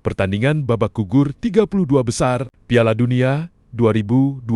pertandingan babak gugur 32 besar Piala Dunia 2026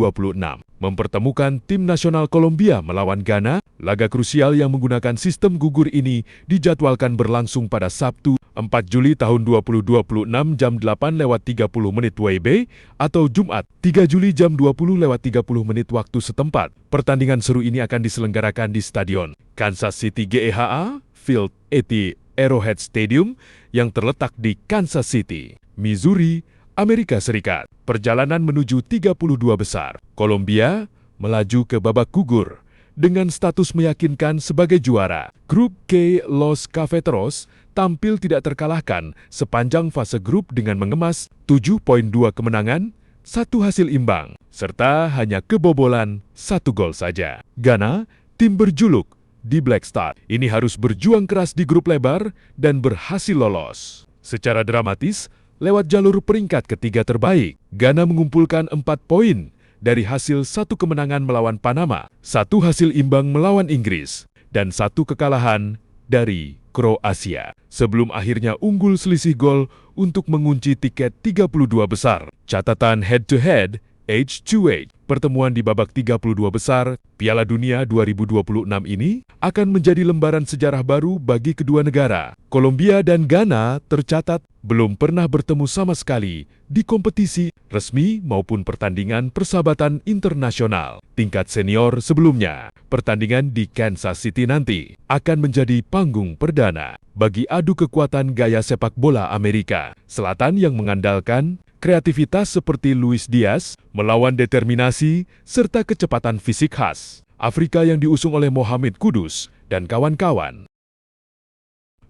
mempertemukan tim nasional Kolombia melawan Ghana. Laga krusial yang menggunakan sistem gugur ini dijadwalkan berlangsung pada Sabtu 4 Juli tahun 2026 jam 8:30 WIB atau Jumat 3 Juli jam 20:30 waktu setempat. Pertandingan seru ini akan diselenggarakan di Stadion Kansas City GEHA Field at Arrowhead Stadium yang terletak di Kansas City, Missouri, Amerika Serikat. Perjalanan menuju 32 besar. Kolombia melaju ke babak gugur dengan status meyakinkan sebagai juara. Grup K Los Cafeteros tampil tidak terkalahkan sepanjang fase grup dengan mengemas 7.2 kemenangan, 1 hasil imbang, serta hanya kebobolan 1 gol saja. Ghana, tim berjuluk di Black Star, ini harus berjuang keras di grup lebar dan berhasil lolos. Secara dramatis, lewat jalur peringkat ketiga terbaik, Ghana mengumpulkan 4 poin dari hasil 1 kemenangan melawan Panama, 1 hasil imbang melawan Inggris, dan 1 kekalahan dari Kroasia. Sebelum akhirnya unggul selisih gol untuk mengunci tiket 32 besar. Catatan head-to-head, H2H, pertemuan di babak 32 besar Piala Dunia 2026 ini akan menjadi lembaran sejarah baru bagi kedua negara. Kolombia dan Ghana tercatat belum pernah bertemu sama sekali di kompetisi resmi maupun pertandingan persahabatan internasional tingkat senior sebelumnya. Pertandingan di Kansas City nanti akan menjadi panggung perdana bagi adu kekuatan gaya sepak bola Amerika Selatan yang mengandalkan kreativitas seperti Luis Diaz melawan determinasi serta kecepatan fisik khas Afrika yang diusung oleh Mohamed Kudus dan kawan-kawan.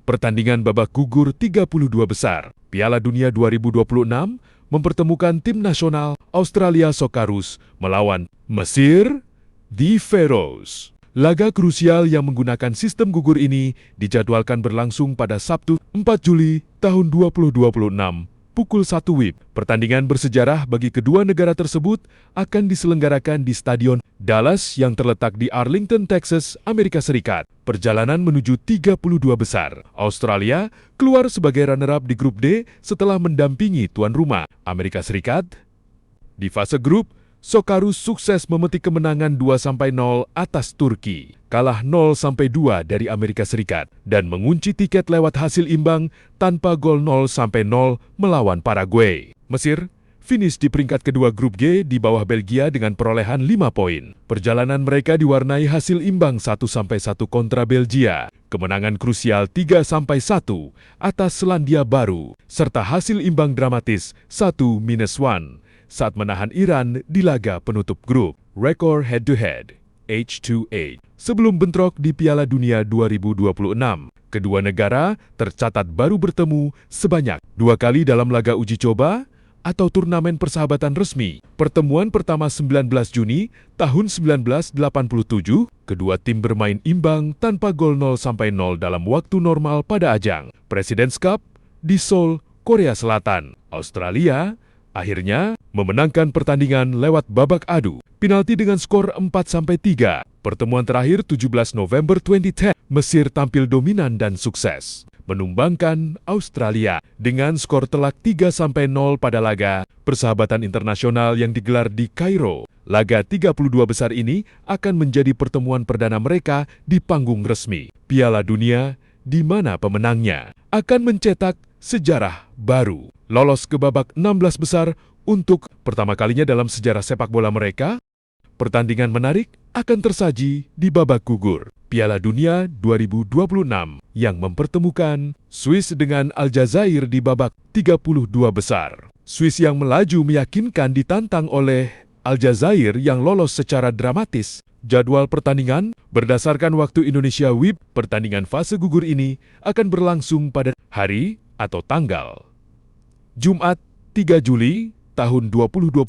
Pertandingan babak gugur 32 besar Piala Dunia 2026 mempertemukan tim nasional Australia Socceroos melawan Mesir di Faroes. Laga krusial yang menggunakan sistem gugur ini dijadwalkan berlangsung pada Sabtu 4 Juli tahun 2026 pukul 1 WIB. Pertandingan bersejarah bagi kedua negara tersebut akan diselenggarakan di Stadion Dallas yang terletak di Arlington, Texas, Amerika Serikat. Perjalanan menuju 32 besar. Australia keluar sebagai runner-up di grup D setelah mendampingi tuan rumah, Amerika Serikat. Di fase grup, Socceroos sukses memetik kemenangan 2-0 atas Turki, kalah 0-2 dari Amerika Serikat, dan mengunci tiket lewat hasil imbang tanpa gol 0-0 melawan Paraguay. Mesir finish di peringkat kedua grup G di bawah Belgia dengan perolehan 5 poin. Perjalanan mereka diwarnai hasil imbang 1-1 kontra Belgia, kemenangan krusial 3-1 atas Selandia Baru, serta hasil imbang dramatis 1-1 saat menahan Iran di laga penutup grup. Rekor head-to-head, H2H. Sebelum bentrok di Piala Dunia 2026, kedua negara tercatat baru bertemu sebanyak 2 kali dalam laga uji coba atau turnamen persahabatan resmi. Pertemuan pertama 19 Juni tahun 1987, kedua tim bermain imbang tanpa gol 0-0 dalam waktu normal pada ajang Presidents Cup di Seoul, Korea Selatan. Australia akhirnya memenangkan pertandingan lewat babak adu penalti dengan skor 4-3. Pertemuan terakhir 17 November 2010, Mesir tampil dominan dan sukses menumbangkan Australia dengan skor telak 3-0 pada laga persahabatan internasional yang digelar di Kairo. Laga 32 besar ini akan menjadi pertemuan perdana mereka di panggung resmi Piala Dunia, di mana pemenangnya akan mencetak sejarah baru, lolos ke babak 16 besar untuk pertama kalinya dalam sejarah sepak bola mereka. Pertandingan menarik akan tersaji di babak gugur Piala Dunia 2026 yang mempertemukan Swiss dengan Aljazair di babak 32 besar. Swiss yang melaju meyakinkan ditantang oleh Aljazair yang lolos secara dramatis. Jadwal pertandingan berdasarkan waktu Indonesia WIB, pertandingan fase gugur ini akan berlangsung pada hari atau tanggal Jumat 3 Juli tahun 2026,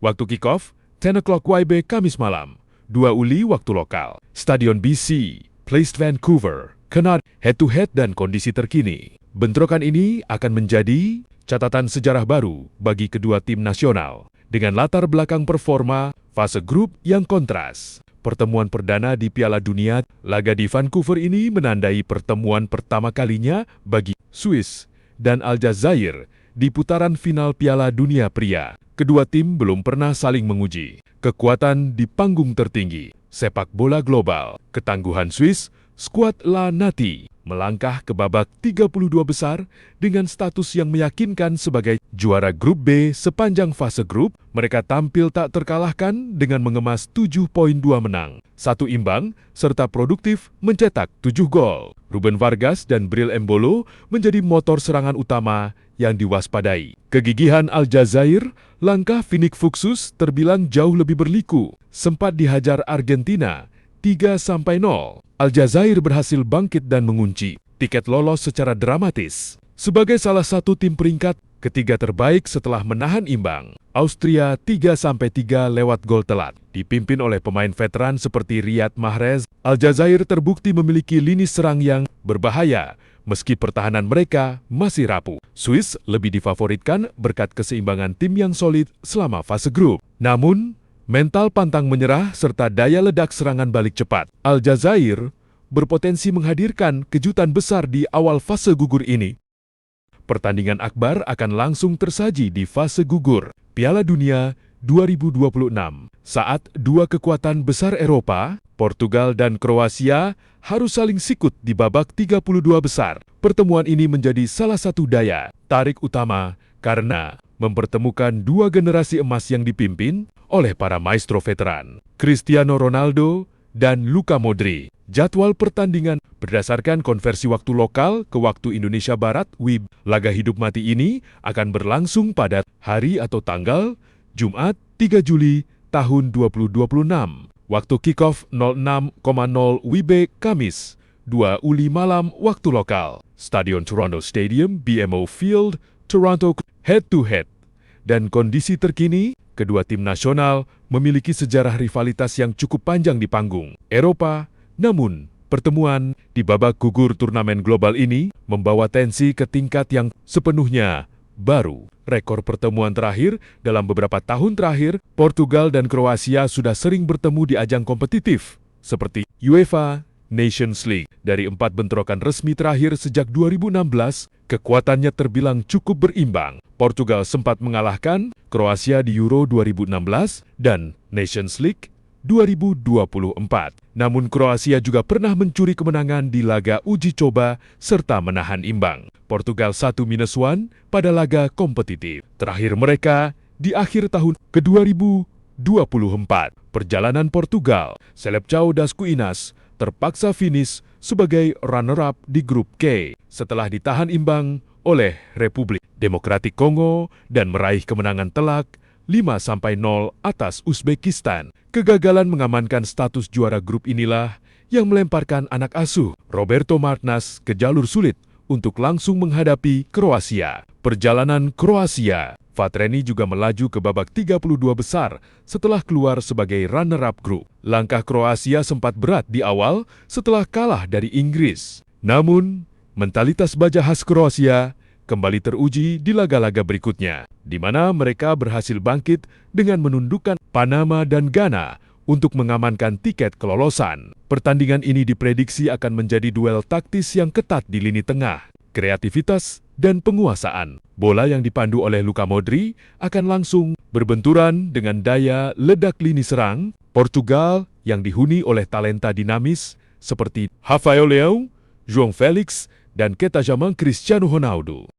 waktu kick-off 10 o'clock WIB Kamis malam, 2 Uli waktu lokal, Stadion BC, Place Vancouver, Canada. Head-to-head dan kondisi terkini. Bentrokan ini akan menjadi catatan sejarah baru bagi kedua tim nasional dengan latar belakang performa fase grup yang kontras. Pertemuan perdana di Piala Dunia, laga di Vancouver ini menandai pertemuan pertama kalinya bagi Swiss dan Aljazair di putaran final Piala Dunia Pria. Kedua tim belum pernah saling menguji kekuatan di panggung tertinggi sepak bola global. Ketangguhan Swiss, skuad La Nati, melangkah ke babak 32 besar dengan status yang meyakinkan sebagai juara grup B sepanjang fase grup. Mereka tampil tak terkalahkan dengan mengemas 7 poin 2 menang, 1 imbang, serta produktif mencetak 7 gol. Ruben Vargas dan Bril Embolo menjadi motor serangan utama yang diwaspadai. Kegigihan Aljazair, langkah Finik Fuxus terbilang jauh lebih berliku. Sempat dihajar Argentina 3-0. Aljazair berhasil bangkit dan mengunci tiket lolos secara dramatis. Sebagai salah satu tim peringkat ketiga terbaik setelah menahan imbang, Austria 3-3 lewat gol telat. Dipimpin oleh pemain veteran seperti Riyad Mahrez, Aljazair terbukti memiliki lini serang yang berbahaya meski pertahanan mereka masih rapuh. Swiss lebih difavoritkan berkat keseimbangan tim yang solid selama fase grup. Namun, mental pantang menyerah serta daya ledak serangan balik cepat Aljazair berpotensi menghadirkan kejutan besar di awal fase gugur ini. Pertandingan akbar akan langsung tersaji di fase gugur Piala Dunia 2026 saat dua kekuatan besar Eropa, Portugal dan Kroasia, harus saling sikut di babak 32 besar. Pertemuan ini menjadi salah satu daya tarik utama karena mempertemukan dua generasi emas yang dipimpin oleh para maestro veteran, Cristiano Ronaldo dan Luka Modric. Jadwal pertandingan berdasarkan konversi waktu lokal ke waktu Indonesia Barat (WIB). Laga hidup mati ini akan berlangsung pada hari atau tanggal Jumat 3 Juli tahun 2026. Waktu kick-off 06.00 WIB Kamis 2 Uli malam waktu lokal. Stadion Toronto Stadium, BMO Field, Toronto. Head-to-head. Dan kondisi terkini, kedua tim nasional memiliki sejarah rivalitas yang cukup panjang di panggung Eropa. Namun, pertemuan di babak gugur turnamen global ini membawa tensi ke tingkat yang sepenuhnya baru. Rekor pertemuan terakhir dalam beberapa tahun terakhir, Portugal dan Kroasia sudah sering bertemu di ajang kompetitif, seperti UEFA Nations League. Dari 4 bentrokan resmi terakhir sejak 2016, kekuatannya terbilang cukup berimbang. Portugal sempat mengalahkan Kroasia di Euro 2016 dan Nations League 2024. Namun Kroasia juga pernah mencuri kemenangan di laga uji coba serta menahan imbang Portugal 1-1 pada laga kompetitif terakhir mereka di akhir tahun ke-2024. Perjalanan Portugal, Selepao das Coinas, terpaksa finish sebagai runner-up di grup K setelah ditahan imbang oleh Republik Demokratik Kongo dan meraih kemenangan telak 5-0 atas Uzbekistan. Kegagalan mengamankan status juara grup inilah yang melemparkan anak asuh Roberto Martinez ke jalur sulit untuk langsung menghadapi Kroasia. Perjalanan Kroasia, Vatreni juga melaju ke babak 32 besar setelah keluar sebagai runner-up grup. Langkah Kroasia sempat berat di awal setelah kalah dari Inggris. Namun, mentalitas baja khas Kroasia kembali teruji di laga-laga berikutnya, di mana mereka berhasil bangkit dengan menundukkan Panama dan Ghana untuk mengamankan tiket kelolosan. Pertandingan ini diprediksi akan menjadi duel taktis yang ketat di lini tengah, kreativitas, dan penguasaan. Bola yang dipandu oleh Luka Modric akan langsung berbenturan dengan daya ledak lini serang Portugal yang dihuni oleh talenta dinamis seperti Rafael Leão, João Felix, dan Ketajaman Cristiano Ronaldo.